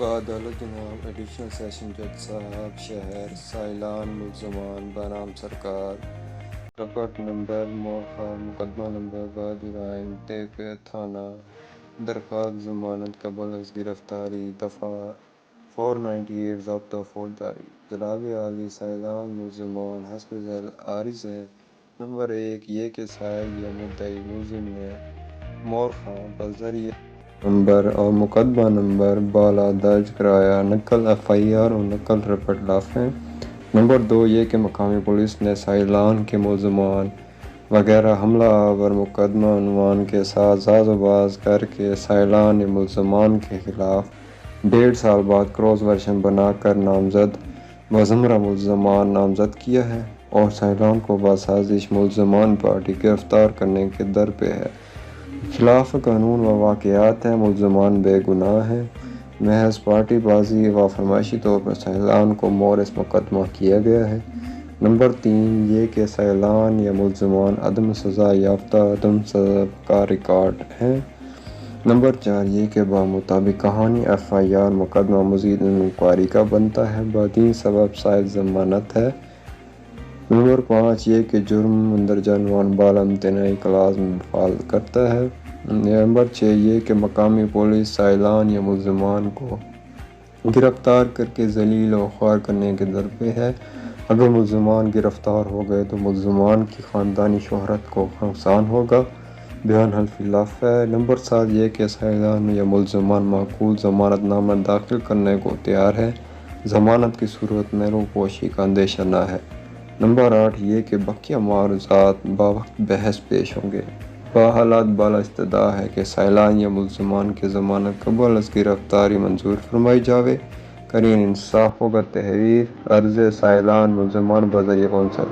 بعدالت جناب additional session جج صاحب شہر سائلان ملزمان بنام سرکار رپورٹ نمبر مؤخر مقدمہ نمبر بادرائن تیفے تھانہ درخواست ضمانت قبل از گرفتاری دفعہ 498 ضابطہ فوجداری جناب عالی سائلان ملزمان حسب ذیل عارض نمبر 1 یہ کہ سائل یا مدعی ملزم نے مورخاں بذریعہ نمبر اور مقدمہ نمبر بالا درج کرایا نقل ایف آئی آر اور نقل رپورٹ لافیں۔ نمبر 2 یہ کہ مقامی پولیس نے سائلان کے ملزمان وغیرہ حملہ آور مقدمہ عنوان کے ساتھ ساز و باز کر کے سائلان ملزمان کے خلاف 1.5 سال بعد کراس ورژن بنا کر نامزد و زمرہ ملزمان نامزد کیا ہے اور سائلان کو بسازش ملزمان پارٹی گرفتار کرنے کے در پہ ہے۔ خلاف قانون و واقعات ہیں، ملزمان بے گناہ ہیں، محض پارٹی بازی و فرمائشی طور پر سائلان کو مورث مقدمہ کیا گیا ہے۔ نمبر 3 یہ کہ سائلان یا ملزمان عدم سزا یافتہ عدم ضبط کا ریکارڈ ہیں۔ نمبر 4 یہ کہ بمطابق کہانی ایف آئی آر مقدمہ مزید انکوائری کا بنتا ہے، بدین سبب سائل ضمانت ہے۔ نمبر 5 یہ کہ جرم مندرجہ عنوان بالا امتناعی کلاز میں فعال کرتا ہے۔ نمبر 6 یہ کہ مقامی پولیس سائلان یا ملزمان کو گرفتار کر کے ذلیل و خوار کرنے کے در پہ ہے۔ اگر ملزمان گرفتار ہو گئے تو ملزمان کی خاندانی شہرت کو نقصان ہوگا۔ بیان حلفی لاف ہے۔ نمبر 7 یہ کہ سائلان یا ملزمان معقول ضمانت نامہ داخل کرنے کو تیار ہے، ضمانت کی صورت میں روپوشی کا اندیشہ نہ ہے۔ نمبر 8 یہ کہ بقیہ معارضات بوقت بحث پیش ہوں گے۔ بحالات بالا استدعا ہے کہ سائلان یا ملزمان کی ضمانت قبل از گرفتاری منظور فرمائی جاوے۔ قرین انصاف ہوگا تحریر عرض سائلان ملزمان بذریعہ کونسل